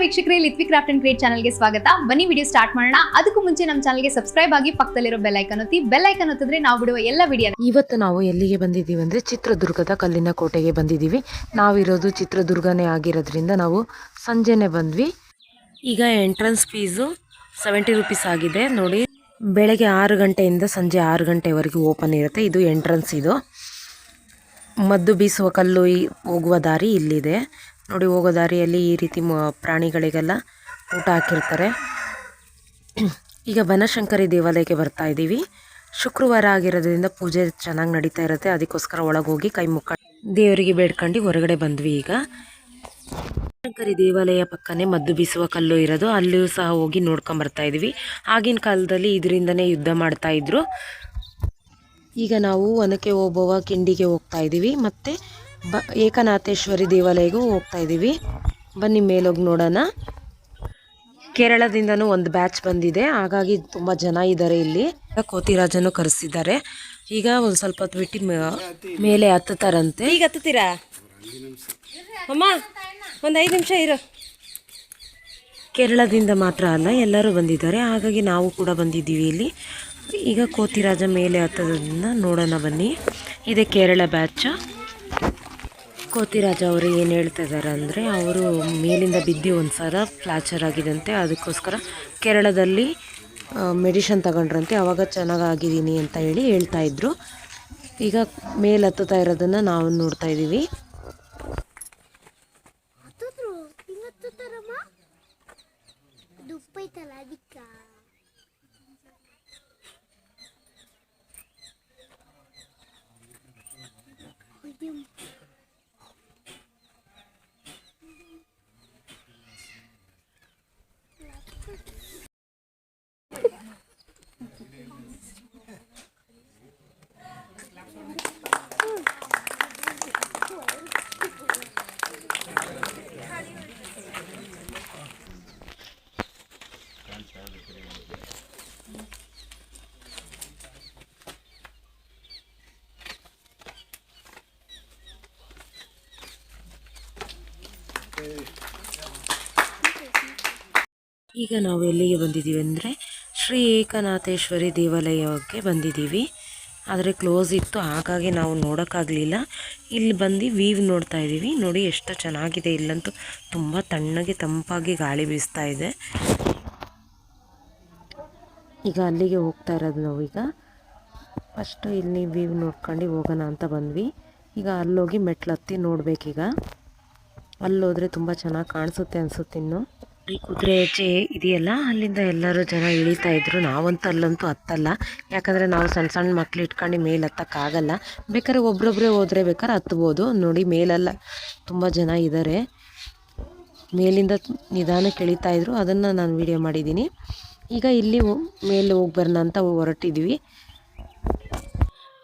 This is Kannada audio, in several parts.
ವೀಕ್ಷಕರೇ, ಲಿತ್ವಿ ಕ್ರಾಫ್ಟ್ ಅಂಡ್ ಕ್ರಿಯೇಟ್ ಚಾನಲ್ಗೆ ಸ್ವಾಗತ. ಬನ್ನಿ ವಿಡಿಯೋ ಸ್ಟಾರ್ಟ್ ಮಾಡೋಣ. ಅದಕ್ಕೂ ಮುಂಚೆ ನಮ್ಮ ಚಾನಲ್ಗೆ ಸಬ್ಸ್ಕ್ರೈಬ್ ಆಗಿ ಪಕ್ಕದಲ್ಲಿರೋ ಬೆಲ್ ಐಕಾನ್ ಒತ್ತಿ. ಬೆಲ್ ಐಕಾನ್ ಒತ್ತಿದ್ರೆ ನಾವು ಬಿಡುವ ಎಲ್ಲ ವಿಡಿಯೋ. ಇವತ್ತು ನಾವು ಎಲ್ಲಿಗೆ ಬಂದಿದ್ದೀವಿ ಅಂದರೆ ಚಿತ್ರದುರ್ಗದ ಕಲ್ಲಿನ ಕೋಟೆಗೆ ಬಂದಿದ್ದೀವಿ. ನಾವಿರೋದು ಚಿತ್ರದುರ್ಗನೇ ಆಗಿರೋದ್ರಿಂದ ನಾವು ಸಂಜೆನೆ ಬಂದ್ವಿ. ಈಗ ಎಂಟ್ರೆನ್ಸ್ ಫೀಸು 70 ರೂಪೀಸ್ ಆಗಿದೆ ನೋಡಿ. ಬೆಳಗ್ಗೆ 6 ಗಂಟೆಯಿಂದ ಸಂಜೆ 6 ಗಂಟೆವರೆಗೂ ಓಪನ್ ಇರುತ್ತೆ. ಇದು ಎಂಟ್ರೆನ್ಸ್. ಇದು ಮದ್ದು ಬೀಸುವ ಕಲ್ಲು ಹೋಗುವ ದಾರಿ ಇಲ್ಲಿದೆ ನೋಡಿ. ಹೋಗೋ ದಾರಿಯಲ್ಲಿ ಈ ರೀತಿ ಪ್ರಾಣಿಗಳಿಗೆಲ್ಲ ಊಟ ಹಾಕಿರ್ತಾರೆ. ಈಗ ಬನಶಂಕರಿ ದೇವಾಲಯಕ್ಕೆ ಬರ್ತಾ ಇದ್ದೀವಿ. ಶುಕ್ರವಾರ ಆಗಿರೋದ್ರಿಂದ ಪೂಜೆ ಚೆನ್ನಾಗಿ ನಡೀತಾ ಇರುತ್ತೆ. ಅದಕ್ಕೋಸ್ಕರ ಒಳಗೋಗಿ ಕೈ ಮುಕ್ಕ ದೇವರಿಗೆ ಬೇಡ್ಕೊಂಡು ಹೊರಗಡೆ ಬಂದ್ವಿ. ಈಗ ಬನಶಂಕರಿ ದೇವಾಲಯ ಪಕ್ಕನೇ ಮದ್ದು ಬೀಸುವ ಕಲ್ಲು ಇರೋದು. ಅಲ್ಲಿಯೂ ಸಹ ಹೋಗಿ ನೋಡ್ಕೊಂಬರ್ತಾ ಇದ್ವಿ. ಆಗಿನ ಕಾಲದಲ್ಲಿ ಇದರಿಂದನೇ ಯುದ್ಧ ಮಾಡ್ತಾ ಇದ್ರು. ಈಗ ನಾವು ಒನಕೆ ಓಬವ್ವ ಕಿಂಡಿಗೆ ಹೋಗ್ತಾ ಇದ್ದೀವಿ. ಮತ್ತು ಏಕನಾಥೇಶ್ವರಿ ದೇವಾಲಯಗೂ ಹೋಗ್ತಾ ಇದ್ದೀವಿ. ಬನ್ನಿ ಮೇಲೋಗಿ ನೋಡೋಣ. ಕೇರಳದಿಂದನೂ ಒಂದು ಬ್ಯಾಚ್ ಬಂದಿದೆ, ಹಾಗಾಗಿ ತುಂಬ ಜನ ಇದ್ದಾರೆ ಇಲ್ಲಿ. ಕೋತಿರಾಜನು ಕರೆಸಿದ್ದಾರೆ. ಈಗ ಒಂದು ಸ್ವಲ್ಪ ಹೊತ್ತು ಬಿಟ್ಟು ಮೇಲೆ ಹತ್ತುತ್ತಾರಂತೆ. ಈಗ ಹತ್ತುತ್ತೀರಾ ಅಮ್ಮ? ಒಂದು 5 ನಿಮಿಷ ಇರು. ಕೇರಳದಿಂದ ಮಾತ್ರ ಅಲ್ಲ, ಎಲ್ಲರೂ ಬಂದಿದ್ದಾರೆ, ಹಾಗಾಗಿ ನಾವು ಕೂಡ ಬಂದಿದ್ದೀವಿ ಇಲ್ಲಿ. ಈಗ ಕೋತಿರಾಜ ಮೇಲೆ ಹತ್ತೋದ್ರಿಂದ ನೋಡೋಣ ಬನ್ನಿ. ಇದೇ ಕೇರಳ ಬ್ಯಾಚ್. ಕೋತಿರಾಜ ಅವರು ಏನು ಹೇಳ್ತಾ ಇದ್ದಾರೆ ಅಂದರೆ, ಅವರು ಮೇಲಿಂದ ಬಿದ್ದು ಒಂದು ಸಲ ಫ್ಲಾಕ್ಚರ್ ಆಗಿದಂತೆ. ಅದಕ್ಕೋಸ್ಕರ ಕೇರಳದಲ್ಲಿ ಮೆಡಿಷನ್ ತಗೊಂಡ್ರಂತೆ, ಆವಾಗ ಚೆನ್ನಾಗಿದ್ದೀನಿ ಅಂತ ಹೇಳ್ತಾ ಇದ್ರು. ಈಗ ಮೇಲೆ ಹತ್ತುತ್ತಾ ಇರೋದನ್ನು ನಾವು ನೋಡ್ತಾ ಇದ್ದೀವಿ. ಈಗ ನಾವು ಎಲ್ಲಿಗೆ ಬಂದಿದ್ದೀವಿ ಅಂದರೆ ಶ್ರೀ ಏಕನಾಥೇಶ್ವರಿ ದೇವಾಲಯಕ್ಕೆ ಬಂದಿದ್ದೀವಿ. ಆದರೆ ಕ್ಲೋಸ್ ಇತ್ತು, ಹಾಗಾಗಿ ನಾವು ನೋಡೋಕ್ಕಾಗಲಿಲ್ಲ. ಇಲ್ಲಿ ಬಂದು ವೀವ್ ನೋಡ್ತಾ ಇದ್ದೀವಿ ನೋಡಿ. ಎಷ್ಟು ಚೆನ್ನಾಗಿದೆ. ಇಲ್ಲಂತೂ ತುಂಬ ತಣ್ಣಗೆ ತಂಪಾಗಿ ಗಾಳಿ ಬೀಸ್ತಾ ಇದೆ. ಈಗ ಅಲ್ಲಿಗೆ ಹೋಗ್ತಾ ಇರೋದು ನಾವು. ಈಗ ಫಸ್ಟು ಇಲ್ಲಿ ವೀವ್ ನೋಡ್ಕೊಂಡು ಹೋಗೋಣ ಅಂತ ಬಂದ್ವಿ. ಈಗ ಅಲ್ಲೋಗಿ ಮೆಟ್ಲು ಹತ್ತಿ ನೋಡ್ಬೇಕೀಗ. ಅಲ್ಲೋದ್ರೆ ತುಂಬ ಚೆನ್ನಾಗಿ ಕಾಣಿಸುತ್ತೆ ಅನಿಸುತ್ತೆ. ಇನ್ನು ಕುದುರೆ ಹೆಜ್ಜೆ ಇದೆಯಲ್ಲ, ಅಲ್ಲಿಂದ ಎಲ್ಲರೂ ಜನ ಇಳಿತಾ ಇದ್ರು. ನಾವಂತೂ ಅಲ್ಲಂತೂ ಹತ್ತಲ್ಲ, ಯಾಕಂದರೆ ನಾವು ಸಣ್ಣ ಸಣ್ಣ ಮಕ್ಳು ಇಟ್ಕೊಂಡು ಮೇಲೆ ಹತ್ತಕ್ಕಾಗಲ್ಲ. ಬೇಕಾದ್ರೆ ಒಬ್ರೊಬ್ಬರೇ ಹೋದರೆ ಬೇಕಾದ್ರೆ ಹತ್ಬೋದು ನೋಡಿ. ಮೇಲೆಲ್ಲ ತುಂಬ ಜನ ಇದ್ದಾರೆ. ಮೇಲಿಂದ ನಿಧಾನಕ್ಕೆ ಇಳಿತಾ ಇದ್ರು, ಅದನ್ನು ನಾನು ವಿಡಿಯೋ ಮಾಡಿದ್ದೀನಿ. ಈಗ ಇಲ್ಲಿ ಮೇಲೆ ಹೋಗಿ ಬರೋಣ ಅಂತ ಹೊರಟಿದ್ವಿ.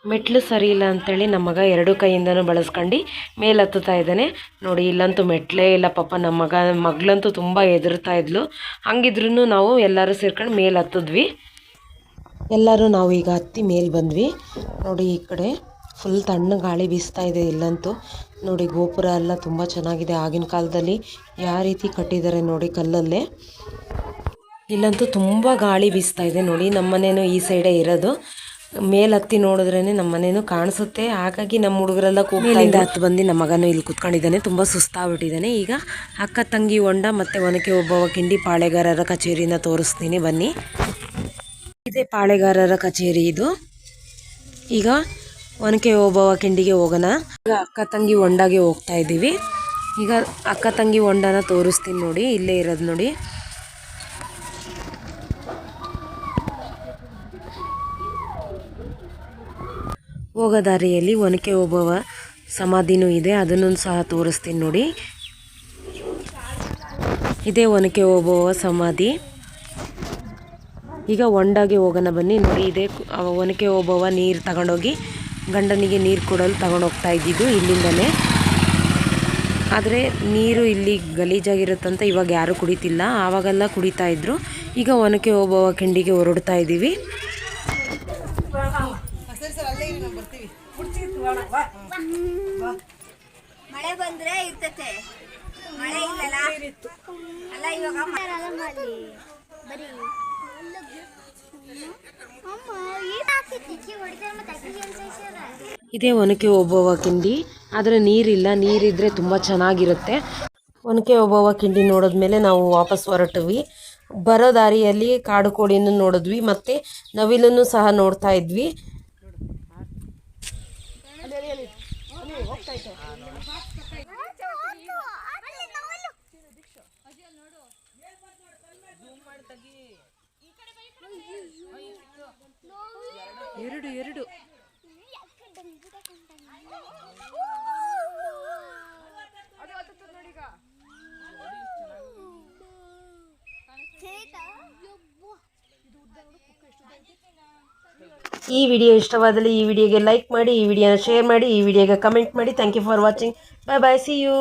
ಮೆಟ್ಲು ಸರಿ ಇಲ್ಲ ಅಂಥೇಳಿ ನಮ್ಮ ಮಗ 2 ಕೈಯಿಂದನೂ ಬಳಸ್ಕೊಂಡು ಮೇಲೆ ಹತ್ತುತ್ತಾ ಇದ್ದಾನೆ ನೋಡಿ. ಇಲ್ಲಂತೂ ಮೆಟ್ಲೇ ಇಲ್ಲ ಪಾಪ. ನಮ್ಮ ಮಗಳಂತೂ ತುಂಬ ಹೆದರ್ತಾ ಇದ್ಲು. ಹಂಗಿದ್ರೂ ನಾವು ಎಲ್ಲರೂ ಸೇರ್ಕೊಂಡು ಮೇಲೆ ಹತ್ತಿದ್ವಿ. ಎಲ್ಲರೂ ನಾವು ಈಗ ಹತ್ತಿ ಮೇಲೆ ಬಂದ್ವಿ ನೋಡಿ. ಈ ಕಡೆ ಫುಲ್ ತಣ್ಣ ಗಾಳಿ ಬೀಸ್ತಾ ಇದೆ ಇಲ್ಲಂತೂ ನೋಡಿ. ಗೋಪುರ ಎಲ್ಲ ತುಂಬ ಚೆನ್ನಾಗಿದೆ. ಆಗಿನ ಕಾಲದಲ್ಲಿ ಯಾವ ರೀತಿ ಕಟ್ಟಿದ್ದಾರೆ ನೋಡಿ, ಕಲ್ಲಲ್ಲೇ. ಇಲ್ಲಂತೂ ತುಂಬ ಗಾಳಿ ಬೀಸ್ತಾ ಇದೆ ನೋಡಿ. ನಮ್ಮನೇನು ಈ ಸೈಡೇ ಇರೋದು. ಮೇಲೆ ಹತ್ತಿ ನೋಡಿದ್ರೇ ನಮ್ಮ ಮನೇನು ಕಾಣಿಸುತ್ತೆ. ಹಾಗಾಗಿ ನಮ್ಮ ಹುಡುಗರೆಲ್ಲ ಮೇಲಿಂದ ಹತ್ತು ಬಂದು ನಮ್ಮ ಮಗನೂ ಇಲ್ಲಿ ಕುತ್ಕೊಂಡಿದ್ದಾನೆ. ತುಂಬ ಸುಸ್ತಾಗ್ಬಿಟ್ಟಿದ್ದಾನೆ. ಈಗ ಅಕ್ಕ ತಂಗಿ ಹೊಂಡ ಮತ್ತು ಒನಕೆ ಓಬವ್ವ ಕಿಂಡಿ ಪಾಳೆಗಾರರ ಕಚೇರಿನ ತೋರಿಸ್ತೀನಿ ಬನ್ನಿ. ಇದೇ ಪಾಳೆಗಾರರ ಕಚೇರಿ ಇದು. ಈಗ ಒನಕೆ ಓಬವ್ವ ಕಿಂಡಿಗೆ ಹೋಗೋಣ. ಈಗ ಅಕ್ಕ ತಂಗಿ ಹೊಂಡಗೆ ಹೋಗ್ತಾ ಇದ್ದೀವಿ. ಈಗ ಅಕ್ಕ ತಂಗಿ ಹೊಂಡನ ತೋರಿಸ್ತೀನಿ ನೋಡಿ. ಇಲ್ಲೇ ಇರೋದು ನೋಡಿ. ಹೋಗೋ ದಾರಿಯಲ್ಲಿ ಒನಕೆ ಓಬವ್ವ ಸಮಾಧಿನೂ ಇದೆ, ಅದನ್ನು ಸಹ ತೋರಿಸ್ತೀನಿ ನೋಡಿ. ಇದೇ ಒನಕೆ ಓಬವ್ವ ಸಮಾಧಿ. ಈಗ ಹೊಂಡಗೆ ಹೋಗೋಣ ಬನ್ನಿ ನೋಡಿ. ಇದೇ ಒನಕೆ ಓಬವ್ವ ನೀರು ತಗೊಂಡೋಗಿ ಗಂಡನಿಗೆ ನೀರು ಕೊಡಲು ತಗೊಂಡೋಗ್ತಾ ಇದ್ದಿದ್ದು ಇಲ್ಲಿಂದನೇ. ಆದರೆ ನೀರು ಇಲ್ಲಿ ಗಲೀಜಾಗಿರುತ್ತಂತ ಇವಾಗ ಯಾರೂ ಕುಡಿತಿಲ್ಲ, ಆವಾಗೆಲ್ಲ ಕುಡಿತಾ ಇದ್ರು. ಈಗ ಒನಕೆ ಓಬವ್ವ ಕಿಂಡಿಗೆ ಹೊರಡ್ತಾ ಇದ್ದೀವಿ. ಮಳೆ ಬಂದ್ರೆ ಇರ್ತತೆ, ಮಳೆ ಇಲ್ಲಲ್ಲ. ಅಲ್ಲ ಇದೇ ಒನಕೆ ಓಬವ್ವ ಕಿಂಡಿ, ಆದರೆ ನೀರಿಲ್ಲ. ನೀರಿದ್ರೆ ತುಂಬ ಚೆನ್ನಾಗಿರುತ್ತೆ. ಒನಕೆ ಓಬವ್ವ ಕಿಂಡಿ ನೋಡಿದ್ಮೇಲೆ ನಾವು ವಾಪಸ್ ಹೊರಟ್ವಿ. ಬರೋ ದಾರಿಯಲ್ಲಿ ಕಾಡು ಕೋಡಿಯನ್ನು ನೋಡಿದ್ವಿ, ಮತ್ತು ನವಿಲನ್ನು ಸಹ ನೋಡ್ತಾ ಇದ್ವಿ. ಎರಡು ಈ ವಿಡಿಯೋ ಇಷ್ಟವಾದಲ್ಲಿ ಈ ವಿಡಿಯೋಗೆ ಲೈಕ್ ಮಾಡಿ, ಈ ವಿಡಿಯೋನ ಶೇರ್ ಮಾಡಿ, ಈ ವಿಡಿಯೋಗೆ ಕಮೆಂಟ್ ಮಾಡಿ. Thank you for watching. Bye bye, see you.